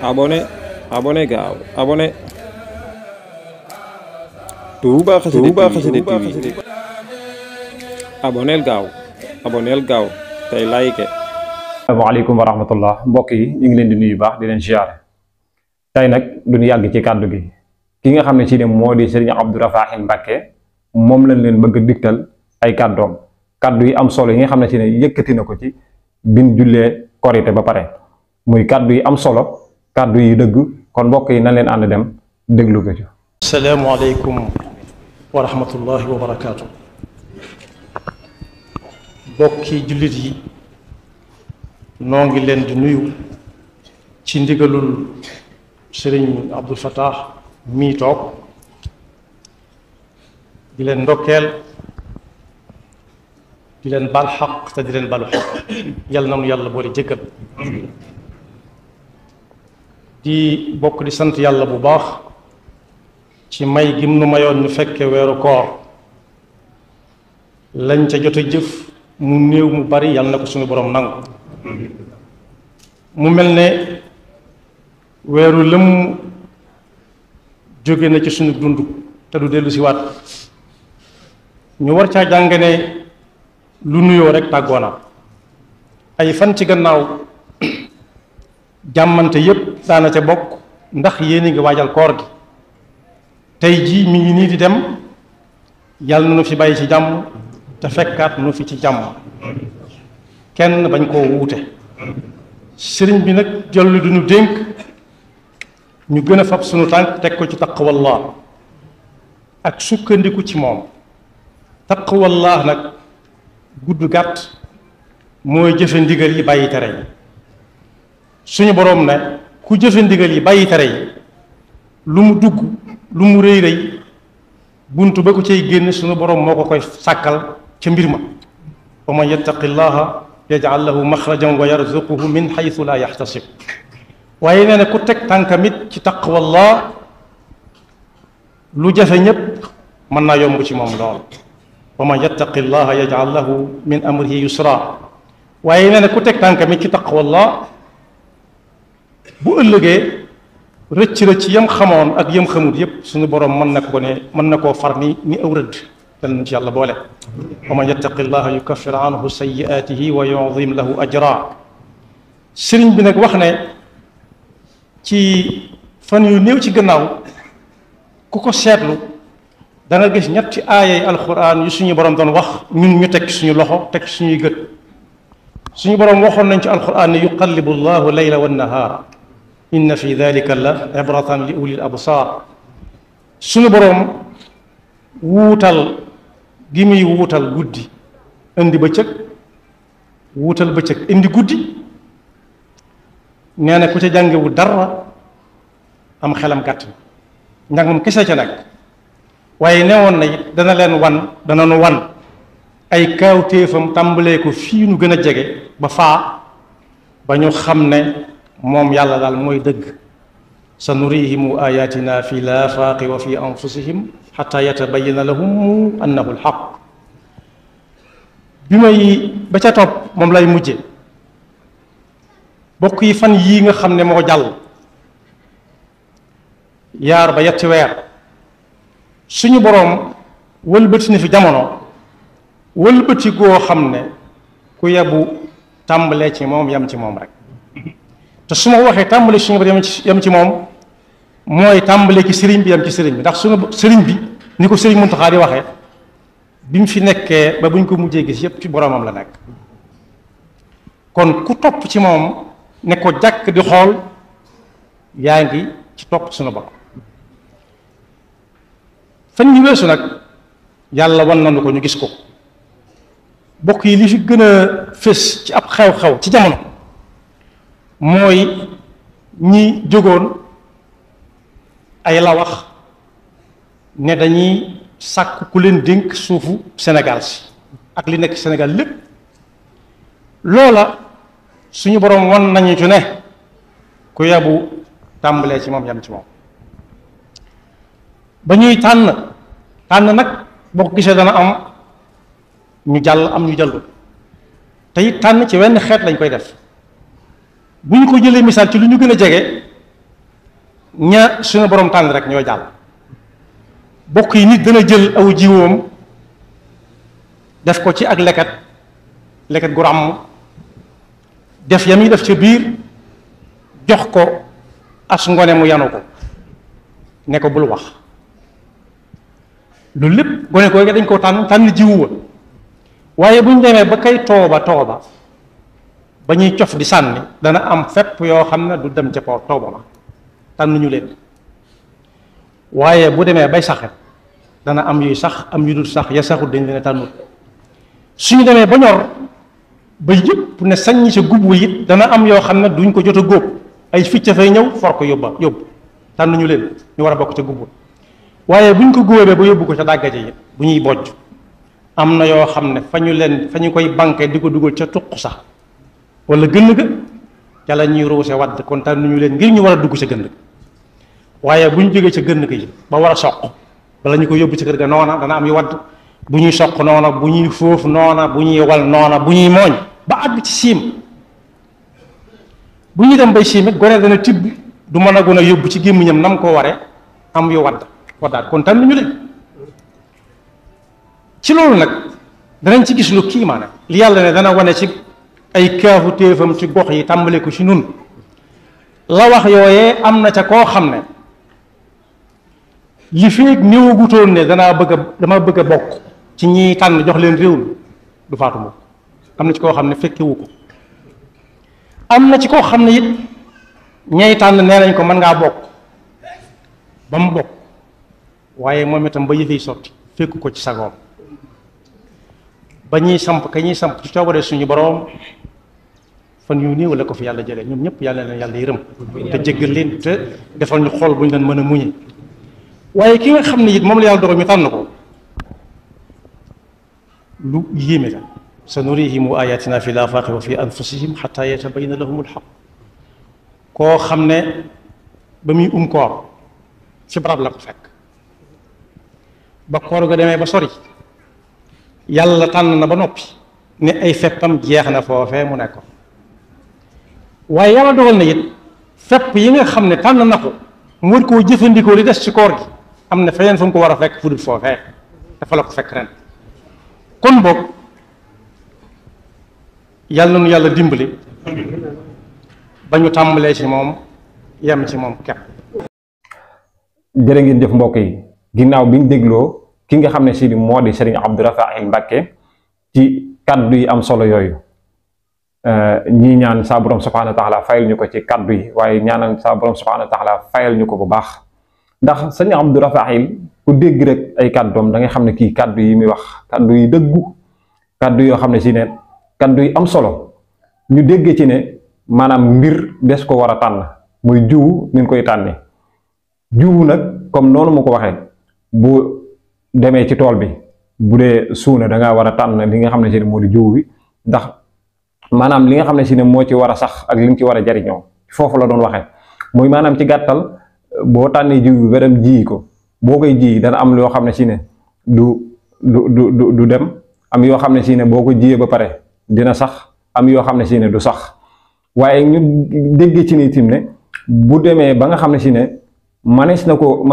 abonné abonné gaaw abonné Touba Xassida TV aboneel gaaw tey like. asalaamaaleykum wa rahmatullah mbokk yi ñu ngi leen di nuyu baax di leen ziar tey nag duñu yàgg ci kàddu gi ki nga xam ne ci ne moo di Serigne Abdou Rafahi Mbacké moom lañ leen bëgg a digtal ay kàddoom kàddu yi am solo yi nga xam ne ci ne yëkkati na ko ci bin jullee korité ba pare muy kàddu yi am solo kàddu yi dëgg kon mbokk yi nañ leen ànd dem déglu ko ci. asalaamaaleykum wa rahmatullahi wa barakaatu. mbokki jullit yi noo ngi leen di nuyu ci ndigalul Sëriñ Abdul Fattah mii toog di leen ndokkeel di leen bal xaq te di leen balu xaq yal na nu yàlla boole jëkkal di bokk di sant yàlla bu baax ci may gim nu mayoon ñu fekke weeru koor lañ ca jot a jëf mu néew mu bari yàlla na ko suñu borom nangu mu mel ne weeru lëmm jóge na ci suñu dund te du dellu si waat ñu war caa jàng ne lu nuyoo rek tàggoona ay fan ci gannaaw jàmmante yépp daana ca bokk ndax yéen a ngi waajal koor gi tey jii mi ngi nii di dem yàlla na nu fi bàyyi ci jàmm te fekkaat nu fi ci jàmm kenn bañ koo wuute sëriñ bi nag jollu du ñu dénk ñu gën a fab sunu tànk teg ko ci taqwallah ak sukkandiku ci moom taqwallah nag gudd gàtt mooy jëfe ndigal yi bàyyi tere yi suñu boroom ne ku jëfe ndigal yi bàyyi tere yi lu mu dugg lu mu rëy rëy bunt ba ko cay génn suñu boroom moo ko koy sàkkal ca mbir ma wa man yattaqi llaha yaj'al lahu maxrajan wa yarzuquhu min xaytu laa yaxtasib waaye nee na ku teg tànkamit ci taqwallah lu jafe ñépp mën naa yomb ci moom lool wa man yattaqi llaha yaj'al lahu min amrihi yusra waaye nee na ku teg tànkamit ci taqwallah bu ëllëgee rëcc yam xamoon ak yam xamut yépp suñu boroom mën na koo far ni aw rëdd dal nañ ci yàlla boole wa man yattaqi llaha yukaffir anhu sayyi'atihi wa yu'zim lahu ajra sëriñ bi nag wax ne ci fan yu néew ci gannaaw ku ko seetlu da nga gis ñetti aayay alquran yu suñu boroom doon wax ñun ñu teg suñu loxo teg suñuy gët suñu boroom waxoon nañ ci alquran ne yuqallibu llahu layla wan nahaara inna fi dalika la ibratan li ulil absar suñu boroom wuutal gi muy wuutal guddi indi bëccëg wuutal bëccëg indi guddi nee na ku ca jàngewu dara am xelam gàtt na njàngum kese ca nag waaye newoon na it dana nu wan ay kaawtéefam tàmbalee ko fii nu gën a jege ba faa ba ñu xam ne moom yàlla daal mooy dëgg sa nurihimu ayatina fi laafaaqi wa fi anfusihim xata yatabayana lahum annahu alxaq bi may ba ca topp moom lay mujje bokk yi fan yii nga xam ne moo jàll yaar ba yetti weer suñu boroom wëlbati na fi jamono wëlbati goo xam ne ku yebu tàmbalee ci moom yam ci moom rek te su ma waxee tàmbale suñu boroom yam ci moom mooy tàmbale ci sëriñ bi yam ci sëriñ bi ndax suñu sëriñ bi ni ko sëriñ Muntaxa di waxee bi mu fi nekkee ba buñ ko mujjee gis yépp ci boroomam la nekk kon ku topp ci moom ne ko jàkk di xool yaa ngi ci topp suñu borom fan ñu weesu nag yàlla wan nañu ko ñu gis ko bokk yi li fi gën a fés ci ab xew-xew ci jamono mooy ñi jógoon ay la wax ne dañuy sàkk ku leen dénk suufu Sénégal si ak li nekk Sénégal lépp loola suñu boroom wan nañu ci ne ku yabu tàmbalee ci moom yam ci moom ba ñuy tànn nag boo ko gisee dana am ñu jàll am ñu jàllu te it tànn ci wenn xeet lañ koy def bu ñu ko jëlee misaal ci lu ñu gën a jege ña suñu borom tànn rek ñoo jàll. bokk yi nit dana jël aw jiwoom def ko ci ak leket gu ràmm def ya muy def ca biir jox ko as ngone mu yanu ko ne ko bul wax loolu lépp gone ko dañ koo tànn jiwu wa waaye bu ñu demee ba kay tooba ba ñuy cof di sànni dana am fepp yoo xam ne du dem ca tooba ma tànn ñu leen waaye bu demee bay saxet dana am yuy sax am yu dul sax ya saxut dañ leen a tànnul suñu demee ba ñor ba yëpp ne saññi sa gub wa it dana am yoo xam ne duñ ko jot a góob ay ficca fay ñëw for ko yóbbu tànn ñu leen ñu war a bokk ca gub wa waaye buñ ko góobee ba yóbbu ko ca dàggaje yi bu ñuy bojj am na yoo xam ne fa ñu koy banqué di ko dugal ca tuq sax wala gënn ga ca la ñuy ruuse wadd kon tànn ñu leen ngir ñu war a dugg ca gënn ga waaye bu ñu jógee ca gënn ga yi ba war a soq bala ñu ko yóbbu ci kër ga noona dana am yu wadd bu ñuy soq noona bu ñuy foofu noona bu ñuy wal noona bu ñuy mooñ ba àgg ci siim bu ñuy dem bay siim it gone dana tibb du mën a gën a yóbbu ci gémmiñam nam ko waree am yu waddaat kon tànn ñu leen ci loolu nag danañ ci gis lu kii maanaam li yàlla ne dana wane ci ay kaafu téefam ci gox yi tàmbale ko ci nun la wax yooyee am na ca koo xam ne li feeg néewagutoon ne dama bëgg a bokk ci ñiy tànn jox leen réew mi du faatu moom am na ci koo xam ne fekkewu ko am na ci koo xam ne it ñay tànn nee nañ ko mën ngaa bokk ba mu bokk waaye moom itam ba yëfey sotti fekku ko ci sagoom ba ñuy samp ci coobare suñu boroom fan yu néew la ko fi yàlla jëlee ñoom ñëpp yàlla na leen yàlla yërëm te jéggal leen te defal ñu xol bu ñu leen mën a muñe waaye ki nga xam ne it moom la yàlla dogal ñu tànn ko lu yéeme la sa nurihim ayatina fi l-afaaqi wa fi anfusihim xataa yatabayyana lahum al-xaq koo xam ne ba muy koor ci barab la ko fekk ba koor ga demee ba sori yàlla tànn na ba noppi ne ay feppam jeex na foofee mu nekk waaye yàlla dogal na it fepp yi nga xam ne tànn na ko mu war koo jëfandikoo li des ci koor gi am na feneen fu mu ko war a fekk fu dul foofee dafa la ko fekk ren kon boog yàlla na nu yàlla dimbali ba ñu tàmbalee ci moom yem ci moom kepp. jërë ngeen jëf mbokk yi ginnaaw biñ dégloo ki nga xam ne si moo di Serigne Abdou Rafahi Mbacké ci kaddu yi am solo yooyu ñii ñaan saa borom subhanahu wa taala fayal ñu ko ci kaddu yi waaye ñaanal saa borom subhanahu wa taala fayal ñu ko bu baax ndax Serigne Abdou Rafahi ku dégg rek ay kaddoom da nga xam ne kii kaddu yi muy wax kaddu yi dëggu kaddu yoo xam ne si ne kaddu yi am solo ñu déggee ci ne maanaam mbir des ko war a tànn muy jiwu ni ñu koy tànnee jiwu nag comme noonu mu ko waxee bu demee ci tool bi bu dee suuna da ngaa war a tànn li nga xam ne si ne moo di jiwu bi ndax maanaam li nga xam ne si ne moo ci war a sax ak li nga ci war a jariñoo foofu la doon waxee muy maanaam ci gàttal boo tànnee jiwu bi ba dem ji ko boo koy ji dana am yoo xam ne si ne du dem am yoo xam ne si ne boo ko jiyee ba pare dina sax am yoo xam ne si ne du sax waaye ñu déggee ci ni tim ne bu demee ba nga xam ne si ne manees na ko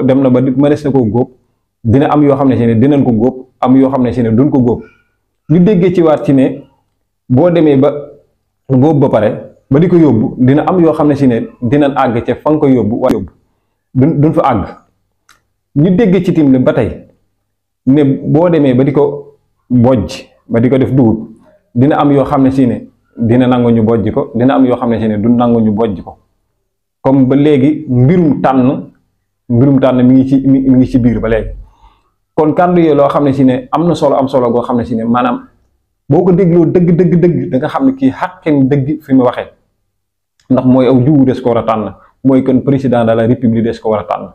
dem na ba manees na ko góob dina am yoo xam ne si ne dinañ ko góob am yoo xam ne si ne duñ ko góob ñu déggee ci waat ci ne boo demee ba góob ba pare ba di ko yóbbu dina am yoo xam ne si ne dinañ àgg ca fa nga ko yóbbu waaye yóbbu duñ fa àgg ñu déggee ci tim ne ba tey ne boo demee ba di ko bojj ba di ko def dugub dina am yoo xam ne si ne dina nangu ñu bojj ko dina am yoo xam ne si ne du nangu ñu bojj ko comme ba léegi mbirum tànn mi ngi ci biir ba léegi kon kàddu yi loo xam ne si ne am na solo am solo goo xam ne si ne maanaam boo ko dégloo dëgg da nga xam ne kii xaqin dëgg fi mu waxee ndax mooy aw jiwu des ko war a tànn mooy kon président de la république des ko war a tànn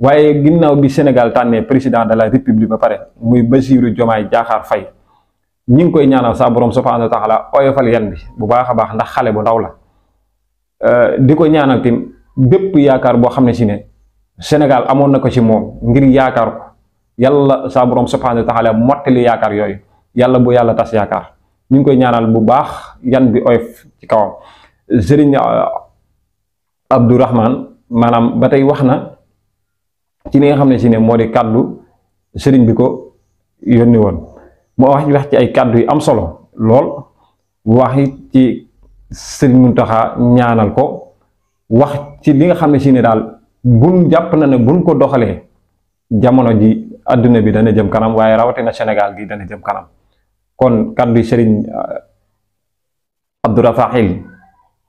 waaye ginnaaw bi Sénégal tànnee président de la république ba pare muy Bassirou Diomaye Diakhar Faye ñi ngi koy ñaanal sa borom subhanahu wa taala oyofal yan bi bu baax a baax ndax xale bu ndaw la di ko ñaanal tim bépp yaakaar boo xam ne si ne Sénégal amoon na ko ci moom ngir yaakaar ko yàlla sa borom subhanahu wa taala mottali yaakaar yooyu yàlla bu yàlla tas yaakaar ñu ngi koy ñaanal bu baax yan bi oyof ci kawam Serigne Abdourahmane maanaam ba tey wax na ci li nga xam ne si ne moo di kàddu sëriñ bi ko yónni woon moo wax ci ay kàddu yu am solo lool wax ci sëriñ Muntaxa ñaanal ko wax ci li nga xam ne si ne daal buñ jàpp na ne buñ ko doxalee jamono ji adduna bi dana jëm kanam waaye rawatina Sénégal gi dana jëm kanam kon kàddu sëriñ Abdou Rafaxil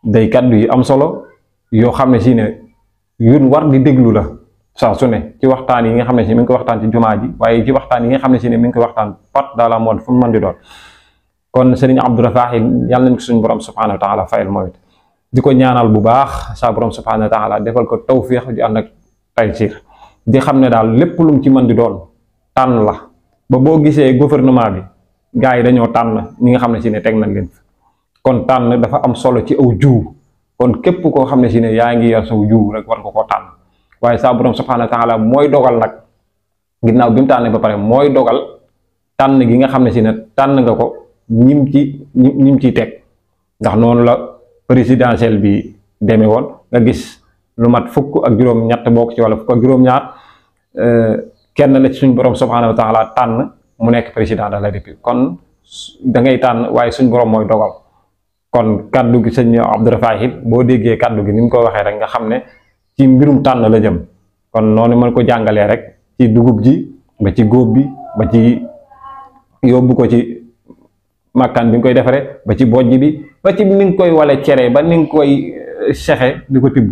day kàddu yu am solo yoo xam ne si ne yun war di déglu la saa su ne ci waxtaan yi nga xam ne si mi ngi ko waxtaan ci jumaa ji waaye ci waxtaan yi nga xam ne si ne mi ngi ko waxtaan partout dans le monde fu mu mën di doon kon sëriñ Abdou Rafaxil yàlla nañ ko suñu borom subhanahu wa taala fayal mooy di ko ñaanal bu baax saa borom subhanahu wa taala defal ko tawfiix di ànd ak taysiir di xam ne daal lépp lu mu ci mën di doon tànn la ba boo gisee gouvernement bi gars yi dañoo tànn ñi nga xam ne si ne teg nañ leen fi kon tànn dafa am solo ci aw jiw kon képp koo xam ne si ne yaa ngi yor saw jiw rek war nga koo tànn waaye saa borom subhanahu wa taala mooy dogal nag ginnaaw bi mu tànnee ba pare mooy dogal tànn gi nga xam ne si ne tànn nga ko ñim ciy teg ndax noonu la présidentielle bi demee woon nga gis lu mat fukk ak juróom-ñett bokk ci wala fukk ak juróom-ñaar kenn la ci suñ borom subhanahu wa taala tànn mu nekk président de la république kon da ngay tànn waaye suñ borom mooy dogal kon kaddu gi sëñ Abdou Rafaxil boo déggee kaddu gi ni mu ko waxee rek nga xam ne ci mbirum tànn la jëm kon noonu mën ko jàngalee rek ci dugub ji ba ci góob bi ba ci yóbbu ko ci màkkaan bi nga koy defaree ba ci bojj bi ba ci ni nga koy wale cere ba ni nga koy sexe di ko tibb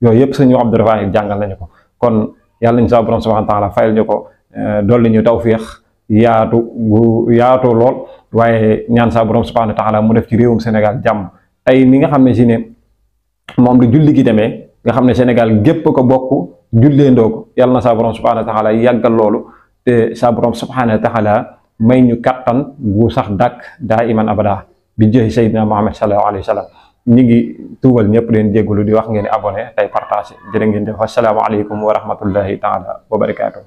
yooyu yëpp sëñ Abdou Rafaxil jàngal nañu ko kon yàlla nañu sa borom subhanahu wa taala fayal ñu ko dolli ñu tawfiix yaatu lool waaye ñaan sa borom subhanahu wa taala mu def ci réewum Sénégal jàmm ay ni nga xam ne si ne moom lu julli gi demee nga xam ne Sénégal gépp ko bokk julleendoo ko yàlla na sa borom subhanahu wa taala yàggal loolu te sa borom subhanahu wa taala may ñu kattan gu sax dàkk daa iman abada bi jëhi Seydina Muhammad sallallahu alayhi wa sallam ñi ngi tuubal ñëpp leen jéggulu di wax ngeen abonné tey partagé jërë ngeen def assalaamu aleykum wa rahmatullahi taala wa barakaatu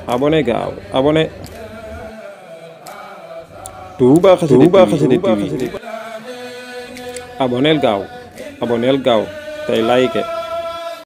abonné gaaw abonné Touba Xassida TV abonneel gaaw tey like